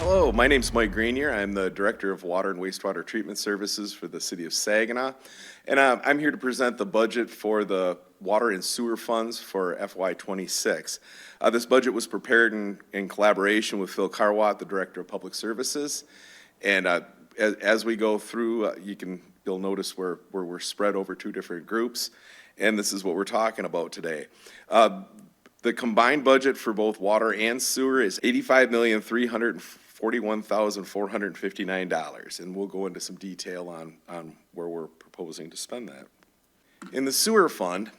Hello, my name's Mike Grenier. I'm the Director of Water and Wastewater Treatment Services for the City of Saginaw. And I'm here to present the budget for the water and sewer funds for FY26. This budget was prepared in collaboration with Phil Carwatt, the Director of Public Services. And as we go through, you'll notice where we're spread over two different groups. And this is what we're talking about today. The combined budget for both water and sewer is $85,341,459, and we'll go into some detail on where we're proposing to spend that. In the sewer fund,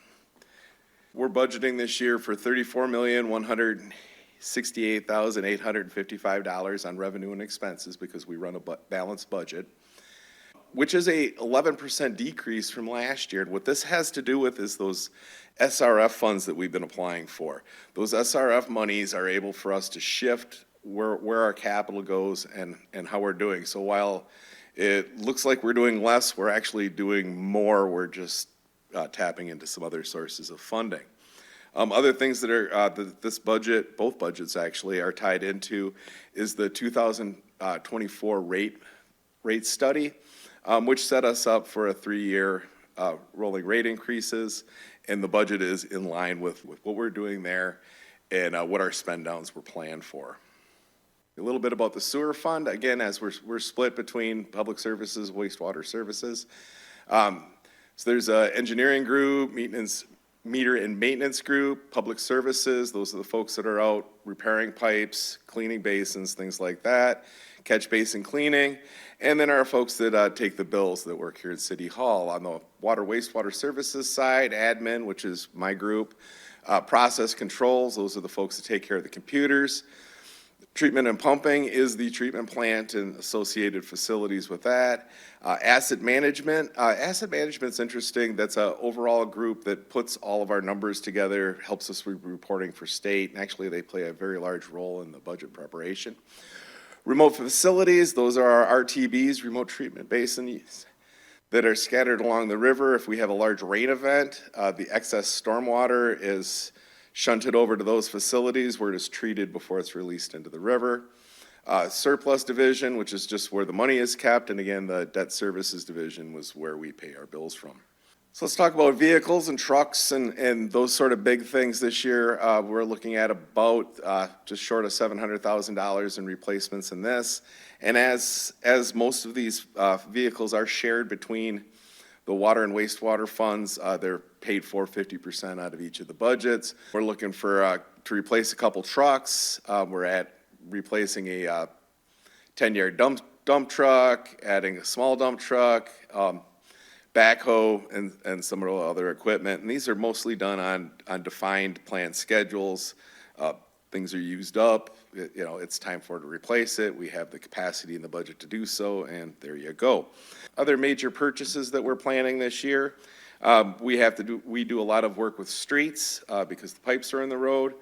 we're budgeting this year for $34,168,855 on revenue and expenses because we run a balanced budget, which is a 11% decrease from last year. And what this has to do with is those SRF funds that we've been applying for. Those SRF monies are able for us to shift where our capital goes and how we're doing. So while it looks like we're doing less, we're actually doing more. We're just tapping into some other sources of funding. Other things that are this budget, both budgets actually, are tied into is the 2024 rate study, which set us up for a 3-year rolling rate increases, and the budget is in line with what we're doing there and what our spend downs were planned for. A little bit about the sewer fund, again, as we're split between public services, wastewater services. So there's an engineering group, meter and maintenance group, public services, those are the folks that are out repairing pipes, cleaning basins, things like that, catch basin cleaning, and then our folks that take the bills that work here at City Hall. On the water wastewater services side, admin, which is my group, process controls, those are the folks that take care of the computers. Treatment and pumping is the treatment plant and associated facilities with that. Asset management's interesting. That's an overall group that puts all of our numbers together, helps us with reporting for state, and actually they play a very large role in the budget preparation. Remote facilities, those are our RTBs, remote treatment basins, that are scattered along the river. If we have a large rain event, the excess stormwater is shunted over to those facilities where it is treated before it's released into the river. Surplus division, which is just where the money is kept, and again, the debt services division was where we pay our bills from. So let's talk about vehicles and trucks and those sort of big things this year. We're looking at about just short of $700,000 in replacements in this. And as most of these vehicles are shared between the water and wastewater funds, they're paid for 50% out of each of the budgets. We're looking for to replace a couple trucks. We're at replacing a 10-yard dump truck, adding a small dump truck, backhoe, and some of the other equipment. And these are mostly done on defined planned schedules. Things are used up, it's time for it to replace it. We have the capacity in the budget to do so, and there you go. Other major purchases that we're planning this year, we do a lot of work with streets because the pipes are in the road.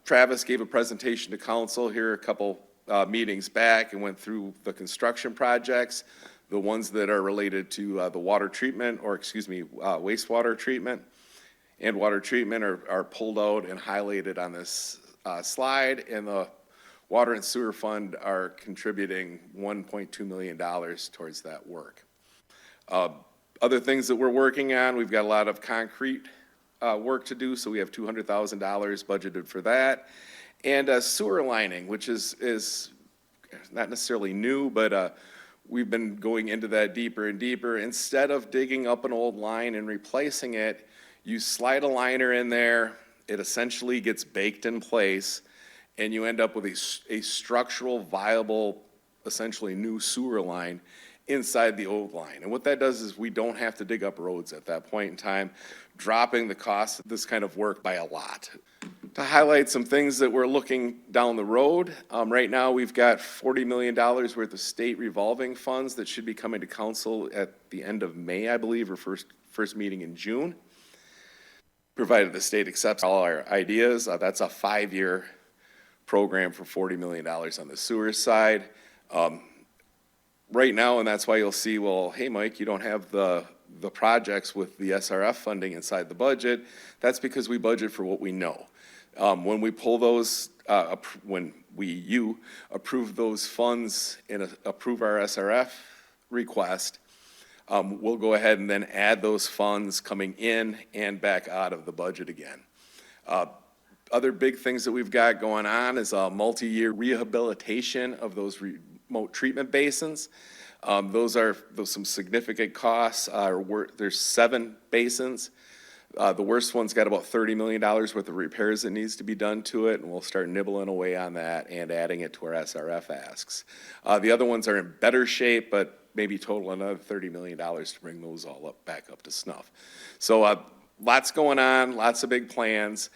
Travis gave a presentation to council here a couple meetings back and went through the construction projects. The ones that are related to the water treatment, wastewater treatment and water treatment are pulled out and highlighted on this slide, and the water and sewer fund are contributing $1.2 million towards that work. Other things that we're working on, we've got a lot of concrete work to do, so we have $200,000 budgeted for that. And sewer lining, which is not necessarily new, but we've been going into that deeper and deeper. Instead of digging up an old line and replacing it, you slide a liner in there, it essentially gets baked in place, and you end up with a structural, viable, essentially new sewer line inside the old line. And what that does is we don't have to dig up roads at that point in time, dropping the cost of this kind of work by a lot. To highlight some things that we're looking down the road, right now we've got $40 million worth of state revolving funds that should be coming to council at the end of May, I believe, or first meeting in June. Provided the state accepts all our ideas, that's a 5-year program for $40 million on the sewer side. Right now, and that's why you'll see, well, hey, Mike, you don't have the projects with the SRF funding inside the budget. That's because we budget for what we know. When we pull those, when you approve those funds and approve our SRF request, we'll go ahead and then add those funds coming in and back out of the budget again. Other big things that we've got going on is a multi-year rehabilitation of those remote treatment basins. Those some significant costs. There's 7 basins. The worst one's got about $30 million worth of repairs that needs to be done to it, and we'll start nibbling away on that and adding it to our SRF asks. The other ones are in better shape, but maybe total another $30 million to bring those all back up to snuff. So lots going on, lots of big plans.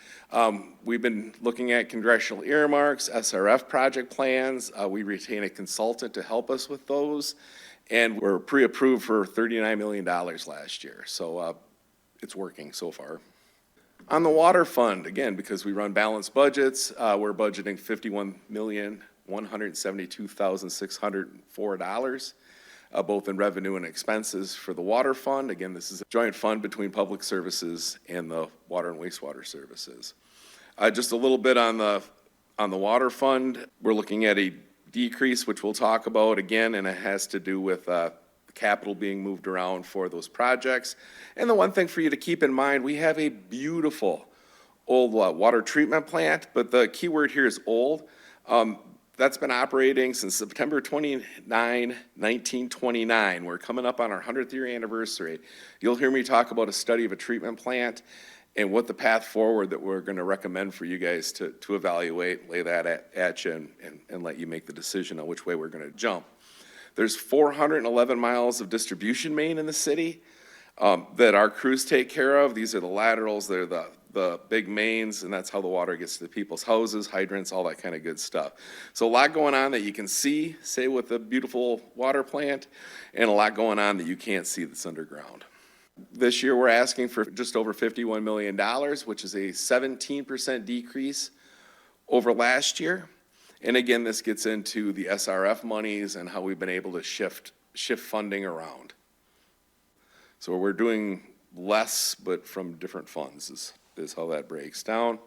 We've been looking at congressional earmarks, SRF project plans. We retain a consultant to help us with those, and we're pre-approved for $39 million last year. So it's working so far. On the water fund, again, because we run balanced budgets, we're budgeting $51,172,604, both in revenue and expenses for the water fund. Again, this is a joint fund between public services and the water and wastewater services. Just a little bit on the water fund, we're looking at a decrease, which we'll talk about again, and it has to do with capital being moved around for those projects. And the one thing for you to keep in mind, we have a beautiful old water treatment plant, but the key word here is old. That's been operating since September 29, 1929. We're coming up on our 100th year anniversary. You'll hear me talk about a study of a treatment plant and what the path forward that we're going to recommend for you guys to evaluate, lay that at you and let you make the decision on which way we're going to jump. There's 411 miles of distribution main in the city that our crews take care of. These are the laterals, they're the big mains, and that's how the water gets to the people's houses, hydrants, all that kind of good stuff. So a lot going on that you can see, say with a beautiful water plant, and a lot going on that you can't see that's underground. This year we're asking for just over $51 million, which is a 17% decrease over last year. And again, this gets into the SRF monies and how we've been able to shift funding around. So we're doing less, but from different funds is how that breaks down.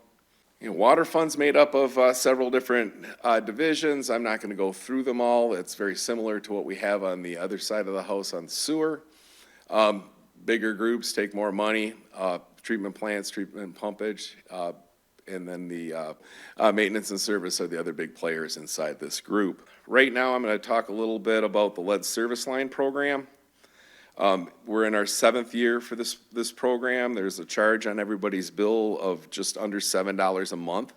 You know, water fund's made up of several different divisions. I'm not going to go through them all. It's very similar to what we have on the other side of the house on sewer. Bigger groups take more money, treatment plants, treatment pumpage, and then the maintenance and service are the other big players inside this group. Right now, I'm going to talk a little bit about the lead service line program. We're in our 7th year for this program. There's a charge on everybody's bill of just under $7 a month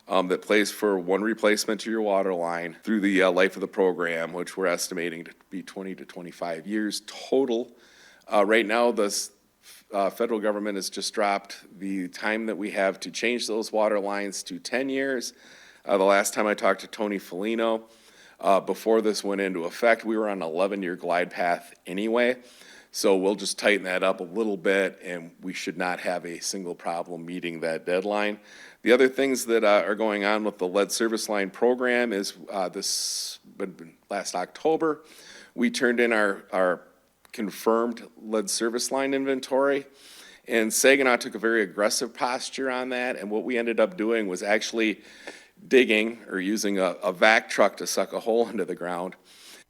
that pays for one replacement to your water line through the life of the program, which we're estimating to be 20 to 25 years total. Right now, the federal government has just dropped the time that we have to change those water lines to 10 years. The last time I talked to Tony Felino, before this went into effect, we were on an 11-year glide path anyway. So we'll just tighten that up a little bit, and we should not have a single problem meeting that deadline. The other things that are going on with the lead service line program is last October, we turned in our confirmed lead service line inventory, and Saginaw took a very aggressive posture on that, and what we ended up doing was actually digging or using a vac truck to suck a hole into the ground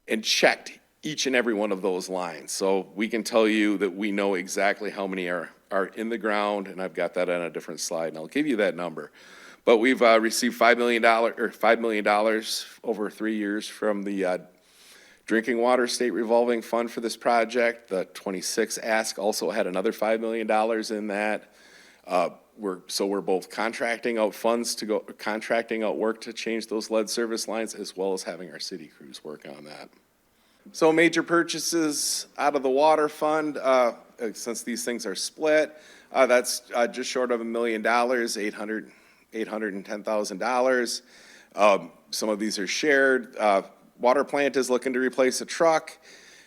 and checked each and every one of those lines. So we can tell you that we know exactly how many are in the ground, and I've got that on a different slide, and I'll give you that number. But we've received $5 million over 3 years from the Drinking Water State Revolving Fund for this project. The 26 ask also had another $5 million in that. We're both contracting out contracting out work to change those lead service lines, as well as having our city crews work on that. So major purchases out of the water fund, since these things are split, that's just short of $1 million, $810,000. Some of these are shared. Water plant is looking to replace a truck.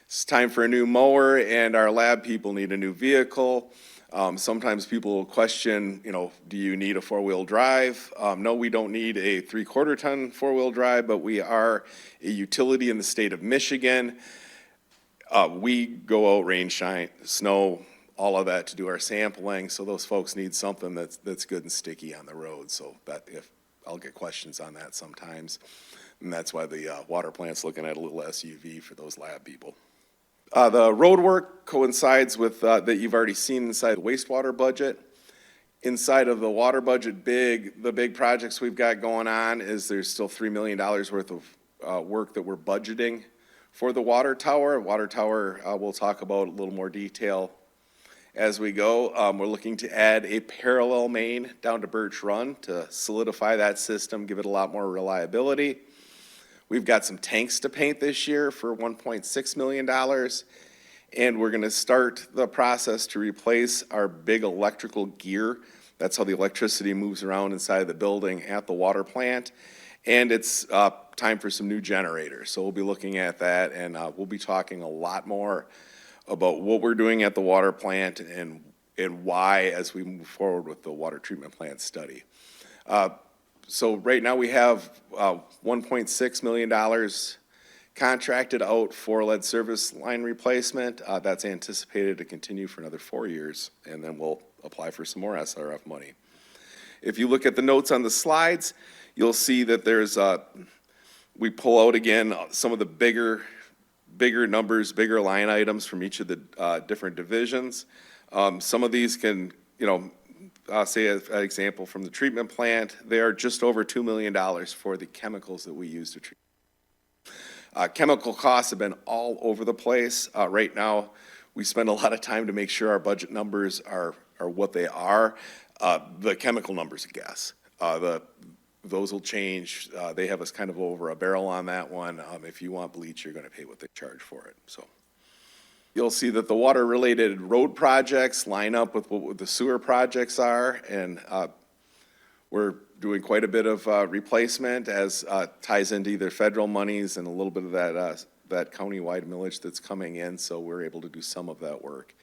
It's time for a new mower, and our lab people need a new vehicle. Sometimes people will question, do you need a 4-wheel drive? No, we don't need a 3/4 ton 4-wheel drive, but we are a utility in the state of Michigan. We go out, rain, shine, snow, all of that to do our sampling, so those folks need something that's good and sticky on the road. So that I'll get questions on that sometimes. And that's why the water plant's looking at a little SUV for those lab people. The road work coincides with that you've already seen inside the wastewater budget. Inside of the water budget, the big projects we've got going on is there's still $3 million worth of work that we're budgeting for the water tower. Water tower, we'll talk about a little more detail as we go. We're looking to add a parallel main down to Birch Run to solidify that system, give it a lot more reliability. We've got some tanks to paint this year for $1.6 million. And we're gonna start the process to replace our big electrical gear. That's how the electricity moves around inside the building at the water plant. And it's time for some new generators. So we'll be looking at that, and we'll be talking a lot more about what we're doing at the water plant and why as we move forward with the water treatment plant study. So right now we have $1.6 million contracted out for lead service line replacement. That's anticipated to continue for another 4 years, and then we'll apply for some more SRF money. If you look at the notes on the slides, you'll see that there's we pull out again some of the bigger numbers, bigger line items from each of the different divisions. Some of these can, say an example from the treatment plant, they are just over $2 million for the chemicals that we use to treat. Chemical costs have been all over the place. Right now, we spend a lot of time to make sure our budget numbers are what they are. The chemical numbers, a guess. Those will change. They have us kind of over a barrel on that one. If you want bleach, you're going to pay what they charge for it. So you'll see that the water-related road projects line up with what the sewer projects are, and we're doing quite a bit of replacement as ties into either federal monies and a little bit of that county-wide millage that's coming in, so we're able to do some of that work.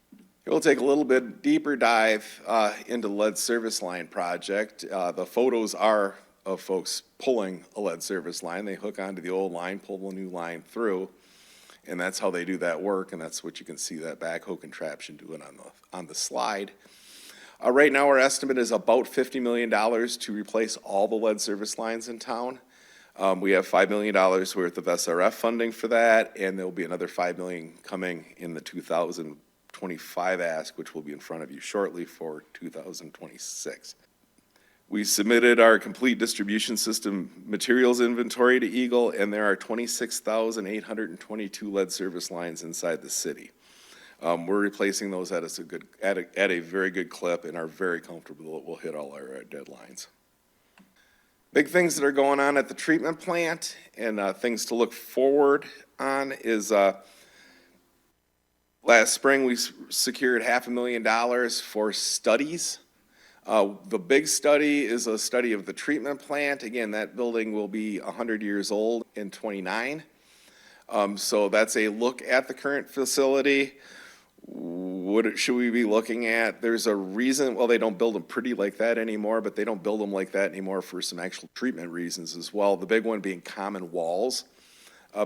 We'll take a little bit deeper dive into the lead service line project. The photos are of folks pulling a lead service line. They hook onto the old line, pull the new line through, and that's how they do that work, and that's what you can see that backhoe contraption doing on the slide. Right now, our estimate is about $50 million to replace all the lead service lines in town. We have $5 million worth of SRF funding for that, and there'll be another $5 million coming in the 2025 ask, which will be in front of you shortly for 2026. We submitted our complete distribution system materials inventory to Eagle, and there are 26,822 lead service lines inside the city. We're replacing those at a very good clip and are very comfortable that we'll hit all our deadlines. Big things that are going on at the treatment plant and things to look forward on is last spring we secured $500,000 for studies. The big study is a study of the treatment plant. Again, that building will be 100 years old in 29. So that's a look at the current facility. What should we be looking at? There's a reason, well, they don't build them pretty like that anymore, but they don't build them like that anymore for some actual treatment reasons as well. The big one being common walls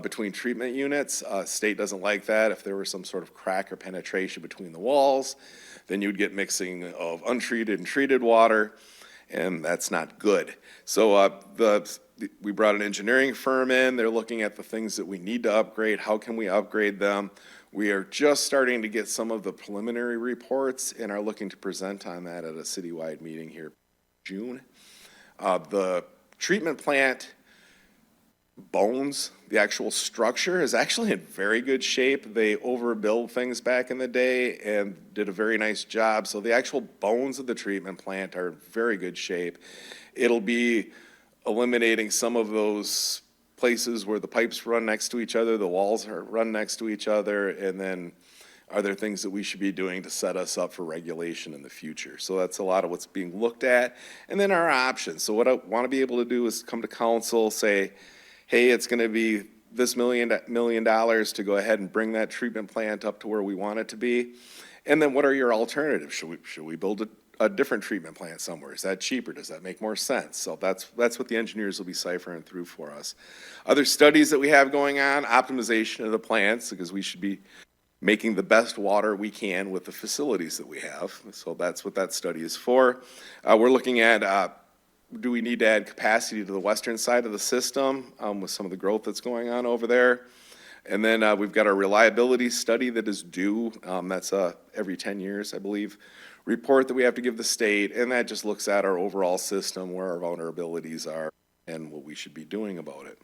between treatment units. State doesn't like that. If there was some sort of crack or penetration between the walls, then you'd get mixing of untreated and treated water, and that's not good. So we brought an engineering firm in. They're looking at the things that we need to upgrade. How can we upgrade them? We are just starting to get some of the preliminary reports and are looking to present on that at a citywide meeting here in June. The treatment plant bones, the actual structure, is actually in very good shape. They overbuilt things back in the day and did a very nice job. So the actual bones of the treatment plant are in very good shape. It'll be eliminating some of those places where the pipes run next to each other, the walls run next to each other, and then are there things that we should be doing to set us up for regulation in the future? So that's a lot of what's being looked at. And then our options. So what I want to be able to do is come to council, say, hey, it's going to be this $1 million to go ahead and bring that treatment plant up to where we want it to be. And then what are your alternatives? Should we build a different treatment plant somewhere? Is that cheaper? Does that make more sense? So that's what the engineers will be ciphering through for us. Other studies that we have going on, optimization of the plants, because we should be making the best water we can with the facilities that we have. So that's what that study is for. We're looking at do we need to add capacity to the western side of the system with some of the growth that's going on over there? And then we've got our reliability study that is due. That's every 10 years, I believe, report that we have to give the state, and that just looks at our overall system, where our vulnerabilities are, and what we should be doing about it.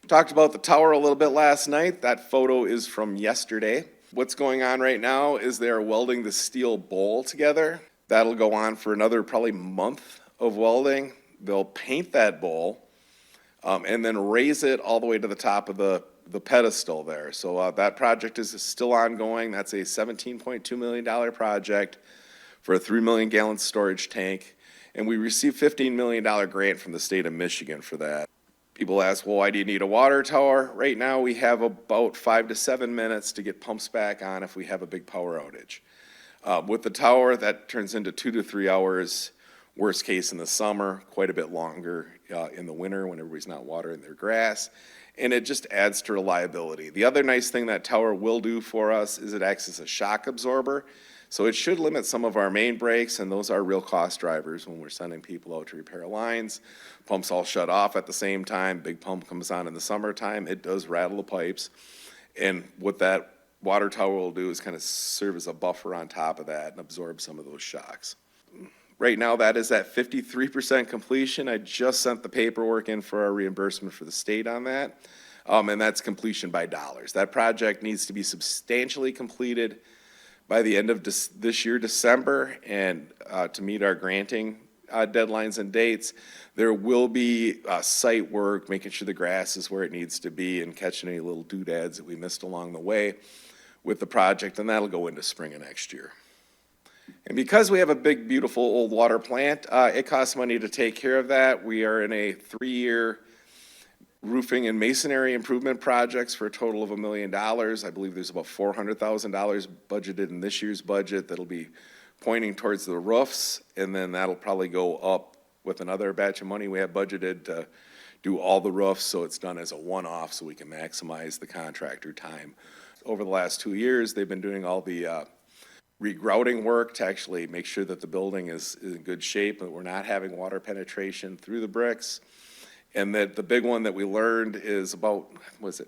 Talked about the tower a little bit last night. That photo is from yesterday. What's going on right now is they are welding the steel bowl together. That'll go on for another probably month of welding. They'll paint that bowl and then raise it all the way to the top of the pedestal there. So that project is still ongoing. That's a $17.2 million project for a 3 million gallon storage tank. And we received $15 million grant from the state of Michigan for that. People ask, well, why do you need a water tower? Right now we have about 5 to 7 minutes to get pumps back on if we have a big power outage. With the tower, that turns into 2 to 3 hours, worst case in the summer, quite a bit longer in the winter when everybody's not watering their grass. And it just adds to reliability. The other nice thing that tower will do for us is it acts as a shock absorber. So it should limit some of our main breaks, and those are real cost drivers when we're sending people out to repair lines. Pumps all shut off at the same time. Big pump comes on in the summertime. It does rattle the pipes. And what that water tower will do is kind of serve as a buffer on top of that and absorb some of those shocks. Right now, that is at 53% completion. I just sent the paperwork in for our reimbursement for the state on that, and that's completion by dollars. That project needs to be substantially completed by the end of this year, December, and to meet our granting deadlines and dates. There will be site work, making sure the grass is where it needs to be and catching any little doodads that we missed along the way with the project, and that'll go into spring of next year. And because we have a big, beautiful old water plant, it costs money to take care of that. We are in a 3-year roofing and masonry improvement projects for a total of $1 million. I believe there's about $400,000 budgeted in this year's budget that'll be pointing towards the roofs, and then that'll probably go up with another batch of money we have budgeted to do all the roofs, so it's done as a one-off so we can maximize the contractor time. Over the last 2 years, they've been doing all the regrouting work to actually make sure that the building is in good shape, and we're not having water penetration through the bricks. And that the big one that we learned is about,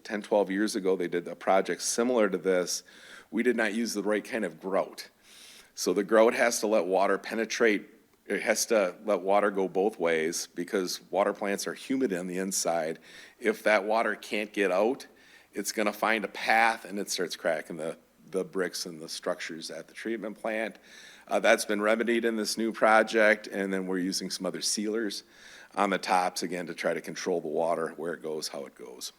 10, 12 years ago, they did a project similar to this. We did not use the right kind of grout. So the grout has to let water penetrate. It has to let water go both ways because water plants are humid on the inside. If that water can't get out, it's gonna find a path and it starts cracking the bricks and the structures at the treatment plant. That's been remedied in this new project, and then we're using some other sealers on the tops again to try to control the water, where it goes, how it goes.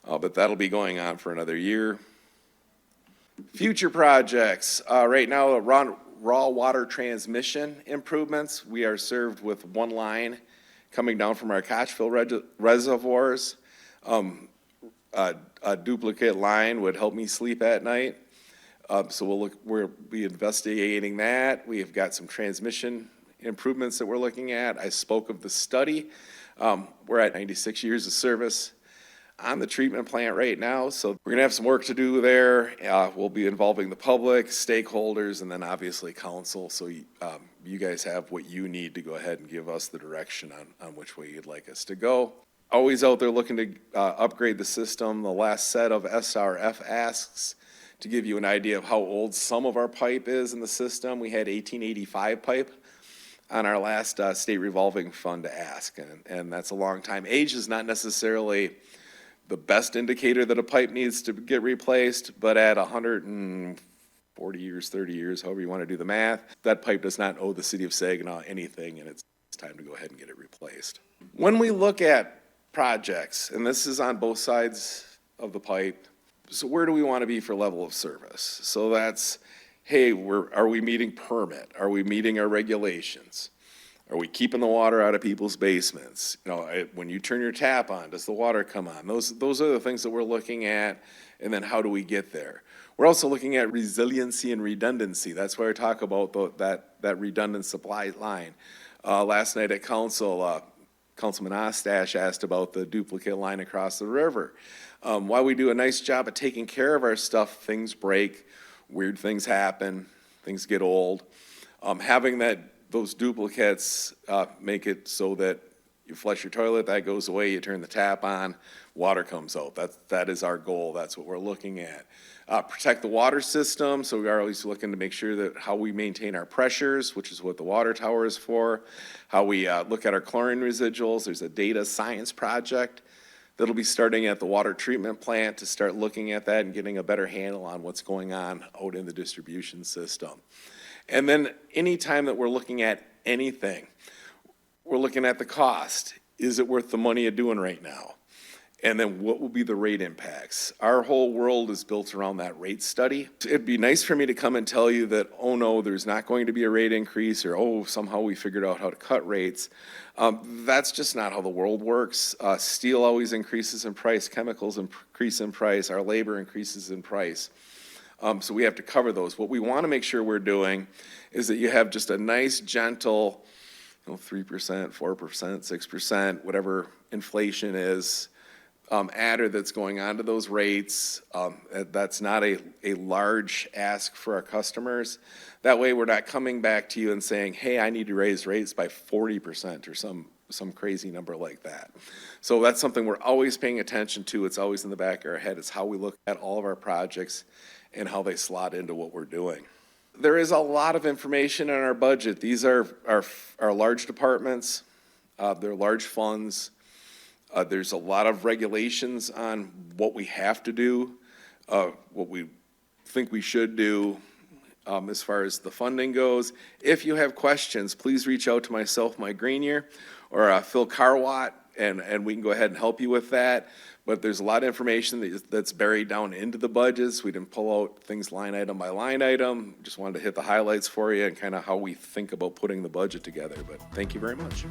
But that'll be going on for another year. Future projects, right now, raw water transmission improvements. We are served with one line coming down from our Kochville reservoirs. A duplicate line would help me sleep at night. So we'll be investigating that. We have got some transmission improvements that we're looking at. I spoke of the study. We're at 96 years of service on the treatment plant right now, so we're gonna have some work to do there. We'll be involving the public, stakeholders, and then obviously council, so you guys have what you need to go ahead and give us the direction on which way you'd like us to go. Always out there looking to upgrade the system. The last set of SRF asks to give you an idea of how old some of our pipe is in the system. We had 1885 pipe on our last state revolving fund to ask, and that's a long time. Age is not necessarily the best indicator that a pipe needs to get replaced, but at 140 years, 30 years, however you want to do the math, that pipe does not owe the City of Saginaw anything, and it's time to go ahead and get it replaced. When we look at projects, and this is on both sides of the pipe, so where do we want to be for level of service? So that's, hey, are we meeting permit? Are we meeting our regulations? Are we keeping the water out of people's basements? You know, when you turn your tap on, does the water come on? Those are the things that we're looking at, and then how do we get there? We're also looking at resiliency and redundancy. That's why I talk about that redundant supply line. Last night at council, Councilman Ostash asked about the duplicate line across the river. While we do a nice job of taking care of our stuff, things break, weird things happen, things get old. Having those duplicates, make it so that you flush your toilet, that goes away, you turn the tap on, water comes out. That is our goal. That's what we're looking at. Protect the water system, so we are always looking to make sure that how we maintain our pressures, which is what the water tower is for, how we look at our chlorine residuals. There's a data science project that'll be starting at the water treatment plant to start looking at that and getting a better handle on what's going on out in the distribution system. And then anytime that we're looking at anything, we're looking at the cost. Is it worth the money of doing right now? And then what will be the rate impacts? Our whole world is built around that rate study. It'd be nice for me to come and tell you that, oh no, there's not going to be a rate increase, or oh, somehow we figured out how to cut rates. That's just not how the world works. Steel always increases in price, chemicals increase in price, our labor increases in price. So we have to cover those. What we want to make sure we're doing is that you have just a nice, gentle, 3%, 4%, 6%, whatever inflation is, adder that's going on to those rates. That's not a large ask for our customers. That way we're not coming back to you and saying, hey, I need to raise rates by 40% or some crazy number like that. So that's something we're always paying attention to. It's always in the back of our head. It's how we look at all of our projects and how they slot into what we're doing. There is a lot of information in our budget. These are our large departments. They're large funds. There's a lot of regulations on what we have to do, what we think we should do as far as the funding goes. If you have questions, please reach out to myself, Mike Greenier, or Phil Carwatt, and we can go ahead and help you with that. But there's a lot of information that's buried down into the budgets. We didn't pull out things line item by line item. Just wanted to hit the highlights for you and kind of how we think about putting the budget together. But thank you very much.